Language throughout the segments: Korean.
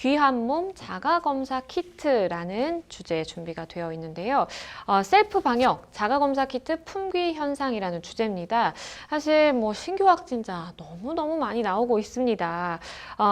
귀한 몸 자가검사 키트라는 주제에 준비가 되어 있는데요. 셀프 방역 자가검사 키트 품귀 현상이라는 주제입니다. 사실 뭐 신규 확진자 너무너무 많이 나오고 있습니다.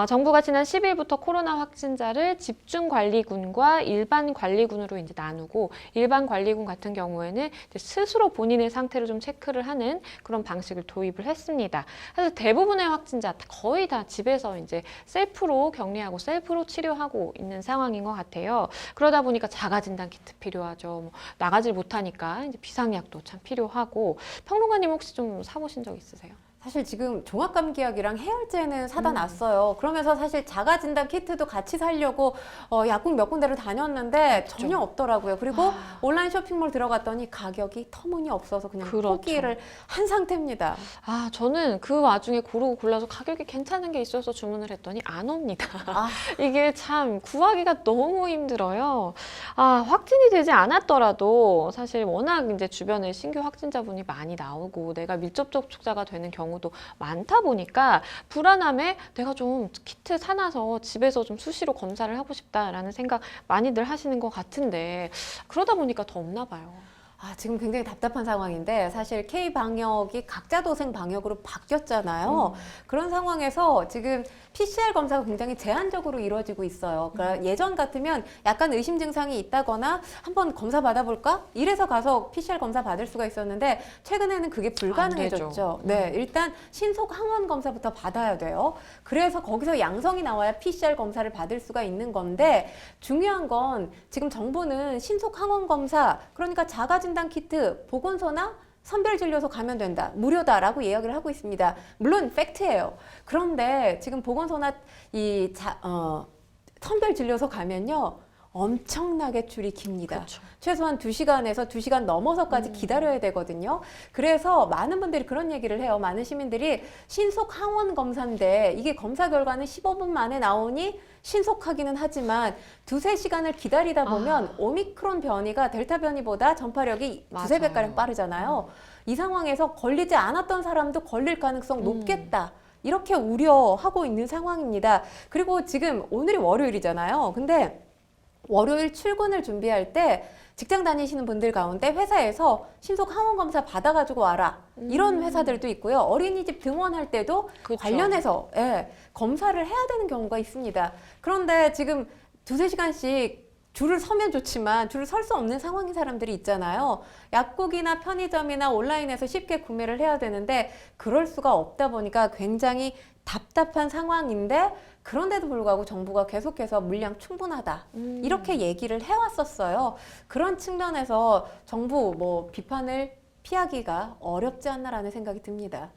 정부가 지난 10일부터 코로나 확진자를 집중관리군과 일반관리군으로 이제 나누고, 일반관리군 같은 경우에는 이제 스스로 본인의 상태를 좀 체크를 하는 그런 방식을 도입을 했습니다. 사실 대부분의 확진자 거의 다 집에서 이제 셀프로 격리하고 셀프로 치료하고 있는 상황인 것 같아요. 그러다 보니까 자가진단 키트 필요하죠. 뭐 나가질 못하니까 이제 비상약도 참 필요하고. 평론가님 혹시 좀 사보신 적 있으세요? 사실 지금 종합감기약이랑 해열제는 사다 놨어요. 그러면서 사실 자가진단 키트도 같이 사려고 약국 몇 군데를 다녔는데 그렇죠. 전혀 없더라고요. 그리고 온라인 쇼핑몰 들어갔더니 가격이 터무니없어서 그냥 그렇죠. 포기를 한 상태입니다. 저는 그 와중에 고르고 골라서 가격이 괜찮은 게 있어서 주문을 했더니 안 옵니다. 아. 이게 참 구하기가 너무 힘들어요. 확진이 되지 않았더라도 사실 워낙 이제 주변에 신규 확진자분이 많이 나오고 내가 밀접 접촉자가 되는 경우도 많다 보니까 불안함에 내가 좀 키트 사놔서 집에서 좀 수시로 검사를 하고 싶다라는 생각 많이들 하시는 것 같은데, 그러다 보니까 더 없나 봐요. 지금 굉장히 답답한 상황인데 사실 K방역이 각자 도생 방역으로 바뀌었잖아요. 그런 상황에서 지금 PCR 검사가 굉장히 제한적으로 이루어지고 있어요. 그러니까 예전 같으면 약간 의심 증상이 있다거나 한번 검사 받아볼까? 이래서 가서 PCR 검사 받을 수가 있었는데 최근에는 그게 불가능해졌죠. 네, 일단 신속 항원 검사부터 받아야 돼요. 그래서 거기서 양성이 나와야 PCR 검사를 받을 수가 있는 건데, 중요한 건 지금 정부는 신속 항원 검사, 그러니까 자가진단 키트, 보건소나 선별진료소 가면 된다, 무료다라고 이야기를 하고 있습니다. 물론 팩트예요. 그런데 지금 보건소나 선별진료소 가면요, 엄청나게 줄이 깁니다. 그렇죠. 최소한 2시간에서 2시간 넘어서까지 기다려야 되거든요. 그래서 많은 분들이 그런 얘기를 해요. 많은 시민들이 신속 항원 검사인데 이게 검사 결과는 15분 만에 나오니 신속하기는 하지만 2~3시간을 기다리다 보면 오미크론 변이가 델타 변이보다 전파력이 두세 배가량 빠르잖아요. 이 상황에서 걸리지 않았던 사람도 걸릴 가능성 높겠다, 이렇게 우려하고 있는 상황입니다. 그리고 지금 오늘이 월요일이잖아요. 근데 월요일 출근을 준비할 때 직장 다니시는 분들 가운데 회사에서 신속 항원 검사 받아가지고 와라, 이런 회사들도 있고요. 어린이집 등원할 때도 그렇죠. 관련해서 검사를 해야 되는 경우가 있습니다. 그런데 지금 2~3시간씩 줄을 서면 좋지만 줄을 설 수 없는 상황인 사람들이 있잖아요. 약국이나 편의점이나 온라인에서 쉽게 구매를 해야 되는데 그럴 수가 없다 보니까 굉장히 답답한 상황인데, 그런데도 불구하고 정부가 계속해서 물량 충분하다, 이렇게 얘기를 해왔었어요. 그런 측면에서 정부 비판을 피하기가 어렵지 않나라는 생각이 듭니다.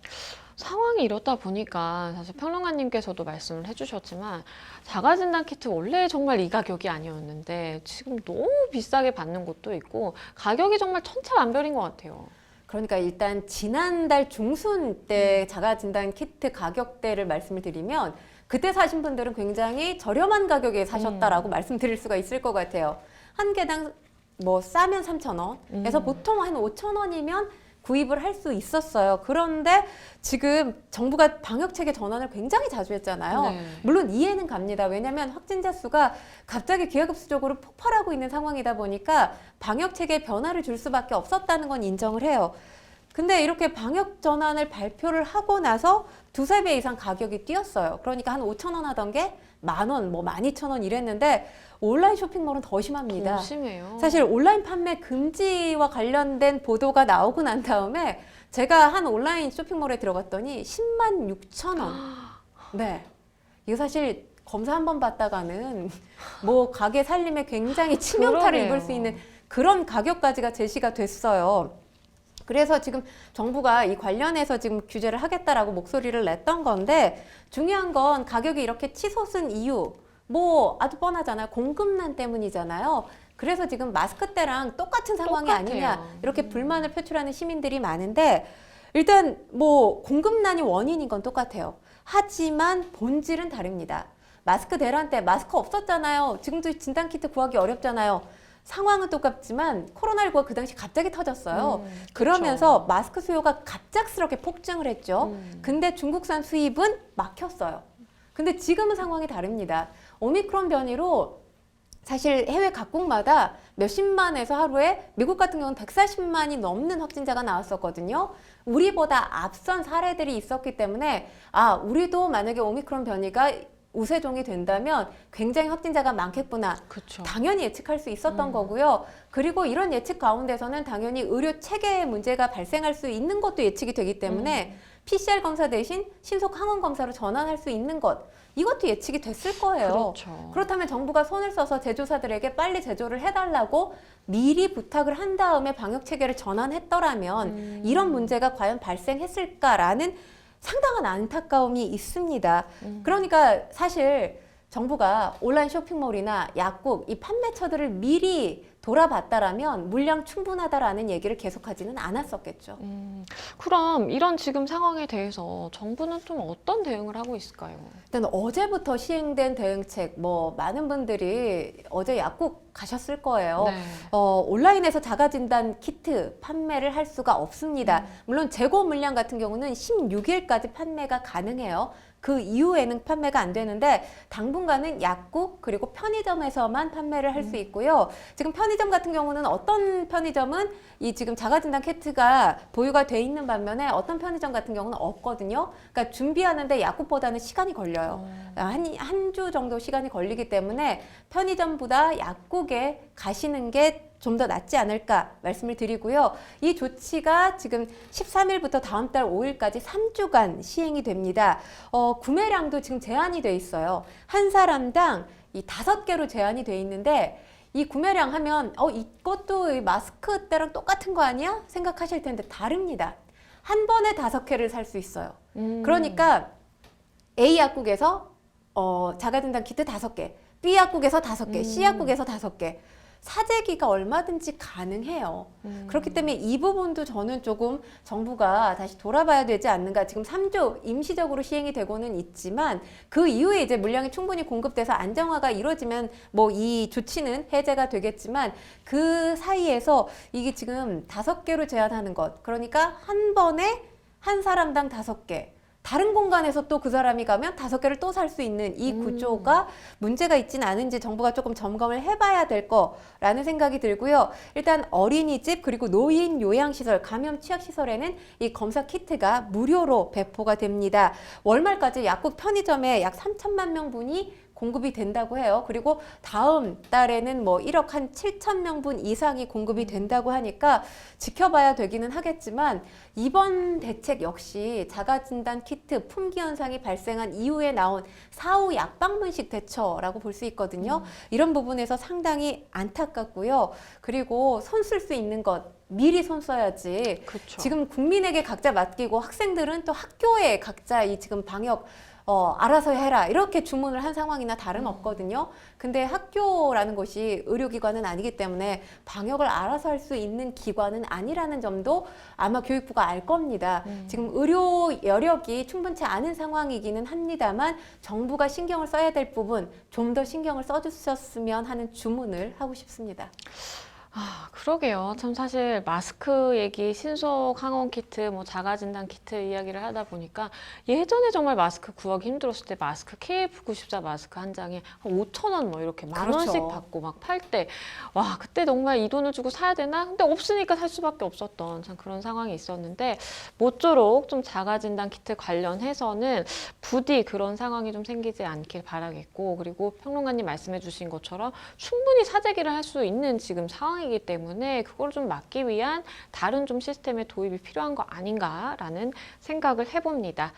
상황이 이렇다 보니까 사실 평론가님께서도 말씀을 해주셨지만 자가진단 키트 원래 정말 이 가격이 아니었는데 지금 너무 비싸게 받는 곳도 있고 가격이 정말 천차만별인 것 같아요. 그러니까 일단 지난달 중순 때 자가진단 키트 가격대를 말씀을 드리면, 그때 사신 분들은 굉장히 저렴한 가격에 사셨다라고 말씀드릴 수가 있을 것 같아요. 한 개당 싸면 3,000원에서 보통 한 5,000원이면 구입을 할 수 있었어요. 그런데 지금 정부가 방역체계 전환을 굉장히 자주 했잖아요. 네. 물론 이해는 갑니다. 왜냐하면 확진자 수가 갑자기 기하급수적으로 폭발하고 있는 상황이다 보니까 방역체계에 변화를 줄 수밖에 없었다는 건 인정을 해요. 근데 이렇게 방역 전환을 발표를 하고 나서 2~3배 이상 가격이 뛰었어요. 그러니까 한 5,000원 하던 게 10,000원, 12,000원 이랬는데 온라인 쇼핑몰은 더 심합니다. 더 심해요. 사실 온라인 판매 금지와 관련된 보도가 나오고 난 다음에 제가 한 온라인 쇼핑몰에 들어갔더니 106,000원. 네. 이거 사실 검사 한 번 받다가는 가게 살림에 굉장히 치명타를 입을 수 있는 그런 가격까지가 제시가 됐어요. 그래서 지금 정부가 이 관련해서 지금 규제를 하겠다라고 목소리를 냈던 건데, 중요한 건 가격이 이렇게 치솟은 이유, 아주 뻔하잖아요. 공급난 때문이잖아요. 그래서 지금 마스크 때랑 똑같은 상황이 똑같아요. 아니냐, 이렇게 불만을 표출하는 시민들이 많은데, 일단 공급난이 원인인 건 똑같아요. 하지만 본질은 다릅니다. 마스크 대란 때 마스크 없었잖아요. 지금도 진단키트 구하기 어렵잖아요. 상황은 똑같지만 코로나19가 그 당시 갑자기 터졌어요. 그러면서 그쵸. 마스크 수요가 갑작스럽게 폭증을 했죠. 근데 중국산 수입은 막혔어요. 근데 지금은 상황이 다릅니다. 오미크론 변이로 사실 해외 각국마다 몇십만에서 하루에 미국 같은 경우는 140만이 넘는 확진자가 나왔었거든요. 우리보다 앞선 사례들이 있었기 때문에 우리도 만약에 오미크론 변이가 우세종이 된다면 굉장히 확진자가 많겠구나. 그렇죠. 당연히 예측할 수 있었던 거고요. 그리고 이런 예측 가운데서는 당연히 의료 체계에 문제가 발생할 수 있는 것도 예측이 되기 때문에 PCR 검사 대신 신속 항원 검사로 전환할 수 있는 것, 이것도 예측이 됐을 거예요. 그렇죠. 그렇다면 정부가 손을 써서 제조사들에게 빨리 제조를 해달라고 미리 부탁을 한 다음에 방역 체계를 전환했더라면 이런 문제가 과연 발생했을까라는 상당한 안타까움이 있습니다. 그러니까 사실 정부가 온라인 쇼핑몰이나 약국 이 판매처들을 미리 돌아봤다라면 물량 충분하다라는 얘기를 계속하지는 않았었겠죠. 그럼 이런 지금 상황에 대해서 정부는 좀 어떤 대응을 하고 있을까요? 일단 어제부터 시행된 대응책, 많은 분들이 어제 약국 가셨을 거예요. 네. 온라인에서 자가진단 키트 판매를 할 수가 없습니다. 물론 재고 물량 같은 경우는 16일까지 판매가 가능해요. 그 이후에는 판매가 안 되는데 당분간은 약국 그리고 편의점에서만 판매를 할 수 있고요. 지금 편의점 같은 경우는 어떤 편의점은 이 지금 자가진단 키트가 보유가 돼 있는 반면에 어떤 편의점 같은 경우는 없거든요. 그러니까 준비하는데 약국보다는 시간이 걸려요. 한 주 정도 시간이 걸리기 때문에 편의점보다 약국에 가시는 게 좀 더 낫지 않을까 말씀을 드리고요. 이 조치가 지금 13일부터 다음 달 5일까지 3주간 시행이 됩니다. 구매량도 지금 제한이 돼 있어요. 한 사람당 이 5개로 제한이 돼 있는데 이 구매량 하면 이것도 이 마스크 때랑 똑같은 거 아니야? 생각하실 텐데 다릅니다. 한 번에 5개를 살 수 있어요. 그러니까 A 약국에서 자가진단 키트 5개, B 약국에서 5개, C 약국에서 5개. 사재기가 얼마든지 가능해요. 그렇기 때문에 이 부분도 저는 조금 정부가 다시 돌아봐야 되지 않는가. 지금 3주 임시적으로 시행이 되고는 있지만 그 이후에 이제 물량이 충분히 공급돼서 안정화가 이루어지면 이 조치는 해제가 되겠지만 그 사이에서 이게 지금 5개로 제한하는 것. 그러니까 한 번에 한 사람당 5개. 다른 공간에서 또 그 사람이 가면 5개를 또 살 수 있는 이 구조가 문제가 있진 않은지 정부가 조금 점검을 해봐야 될 거라는 생각이 들고요. 일단 어린이집 그리고 노인 요양시설, 감염 취약시설에는 이 검사 키트가 무료로 배포가 됩니다. 월말까지 약국 편의점에 약 3천만 명분이 공급이 된다고 해요. 그리고 다음 달에는 1억 한 7천 명분 이상이 공급이 된다고 하니까 지켜봐야 되기는 하겠지만 이번 대책 역시 자가진단 키트 품귀 현상이 발생한 이후에 나온 사후 약방문식 대처라고 볼 수 있거든요. 이런 부분에서 상당히 안타깝고요. 그리고 손 쓸 수 있는 것 미리 손 써야지. 그렇죠. 지금 국민에게 각자 맡기고 학생들은 또 학교에 각자 이 지금 방역 알아서 해라 이렇게 주문을 한 상황이나 다름없거든요. 근데 학교라는 곳이 의료기관은 아니기 때문에 방역을 알아서 할 수 있는 기관은 아니라는 점도 아마 교육부가 알 겁니다. 지금 의료 여력이 충분치 않은 상황이기는 합니다만 정부가 신경을 써야 될 부분 좀 더 신경을 써주셨으면 하는 주문을 하고 싶습니다. 그러게요. 참 사실 마스크 얘기, 신속 항원 키트, 자가진단 키트 이야기를 하다 보니까 예전에 정말 마스크 구하기 힘들었을 때 마스크 KF94 마스크 한 장에 한 5,000원 이렇게 10,000원씩 그렇죠. 받고 막 팔 때 그때 정말 이 돈을 주고 사야 되나? 근데 없으니까 살 수밖에 없었던 참 그런 상황이 있었는데 모쪼록 좀 자가진단 키트 관련해서는 부디 그런 상황이 좀 생기지 않길 바라겠고 그리고 평론가님 말씀해 주신 것처럼 충분히 사재기를 할 수 있는 지금 상황이기 때문에 그걸 좀 막기 위한 다른 좀 시스템의 도입이 필요한 거 아닌가라는 생각을 해봅니다.